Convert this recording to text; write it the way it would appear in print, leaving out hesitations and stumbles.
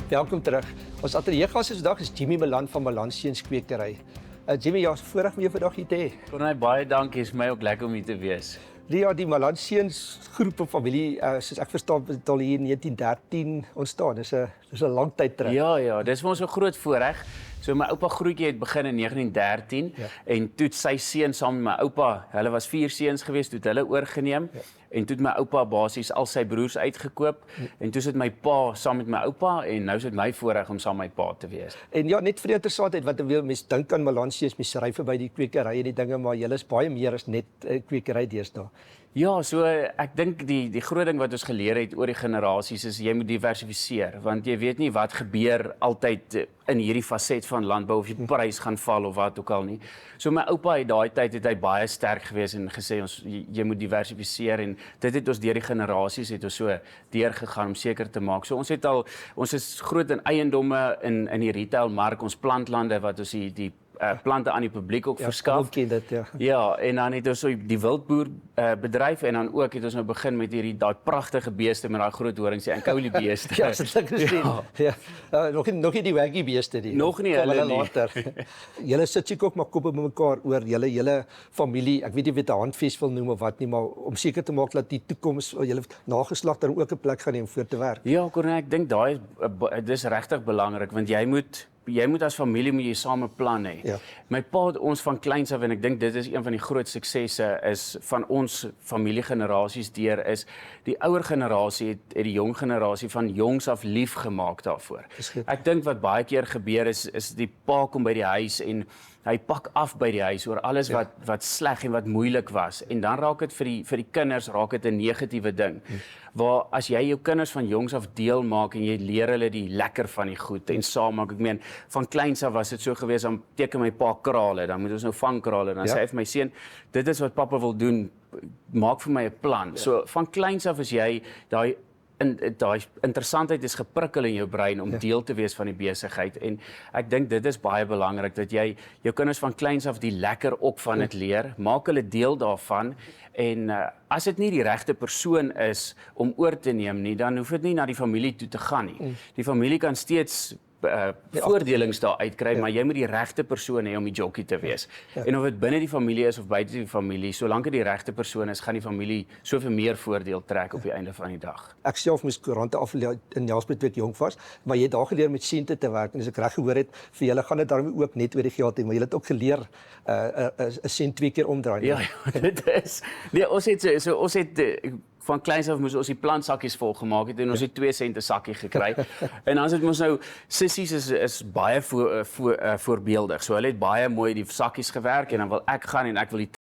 Welkom terug. Ons ateljeegas vandag is Jimmy Malan van Malan Seuns Kwekery. Jimmy, ja, voorreg om jou vandag hier te hê. Corné, baie dankie, is my ook lekker om hier te wees. Ja, die Malan Seuns groep en familie, soos ek verstaan, het al hier in 1913 ontstaan. Dis 'n lang tyd terug. Ja, dis vir ons 'n groot voorreg. So my oupa grootjie het begin in 1913 en toe het sy seun saam met my oupa, hulle was 4 seuns geweest, toe het hulle oorgeneem. En toe het my oupa basies al sy broers uitgekoop en toe sit my pa saam met my oupa en nou sit my voorreg om saam met my pa te wees. En ja, net vir die interessantheid, wat wil mense dink aan Malan Seuns, mense ry verby die kwekery en die dinge, maar julle is baie meer as net 'n kwekery deesdae. Ja, so ek dink die groot ding wat ons geleer het oor die generasies is jy moet diversifiseer, want jy weet nie wat gebeur altyd in hierdie faset van landbou of die prys gaan val of wat ook al nie. So my oupa het daai tyd het hy baie sterk gewees en gesê jy moet diversifiseer en dit het ons deur die generasies het ons so deurgegaan om seker te maak. So ons is groot in eiendomme in die retailmark, ons plantlande wat ons die plante aan die publiek ook verskaf. Ken dit, ja. Ja, en dan het ons so die wildboer bedryf en dan ook het ons nou begin met daai pragtige beeste met daai groot horings, die Ankouli beeste. Ja, dit is gesien. Ja. Nog nie die waggie beeste nie. Nog nie hulle nie. Later. Julle sit seker ook maar koppe met mekaar oor julle familie. Ek weet nie of dit 'n handves wil noem of wat nie, maar om seker te maak dat die toekoms julle nageslag dan ook 'n plek gaan hê om voor te werk. Ja, Corné, ek dink daai dis regtig belangrik want jy moet as familie moet jy saam 'n plan hê. Ja. My pa het ons van kleins af en ek dink dit is een van die groot suksesse is van ons familiegenerasies deur is die ouer generasie het die jong generasie van jongs af lief gemaak daarvoor. Ek dink wat baie keer gebeur is die pa kom by die huis en hy pak af by die huis oor alles wat sleg en wat moeilik was en dan raak dit vir die kinders raak dit 'n negatiewe ding. Waar as jy jou kinders van jongs af deel maak en jy leer hulle die lekker van die goed en saam maak, ek meen van kleins af was dit so gewees dan teken my pa krale, dan moet ons nou vang krale dan sê hy vir my seun dit is wat pappa wil doen, maak vir my 'n plan. So van kleins af is jy daai interessantheid is geprikkel in jou brein om deel te wees van die besigheid en ek dink dit is baie belangrik dat jy jou kinders van kleins af die lekker ook van dit leer, maak hulle deel daarvan en as dit nie die regte persoon is om oor te neem nie, dan hoef dit nie na die familie toe te gaan nie. Die familie kan steeds voordelings daar uitkry, maar jy moet die regte persoon hê om die jockey te wees. En of dit binne die familie is of buite die familie, solank dit die regte persoon is, gaan die familie soveel meer voordeel trek op die einde van die dag. Ek self moes koerante aflê in Nelspruit toe ek jonk was, maar jy het daar geleer met sente te werk en as ek reg gehoor het, vir julle gaan dit daarmee ook net oor die geld hê, maar julle het ook geleer 'n sent 2 keer omdraai. Ja, dit is. Nee, ons het van kleins af moes ons die plantsakkies vol gemaak het en ons het 2 sente sakkie gekry. En dan het ons nou sissies is baie voorbeeldig. So hulle het baie mooi die sakkies gewerk en dan wil ek gaan en ek wil die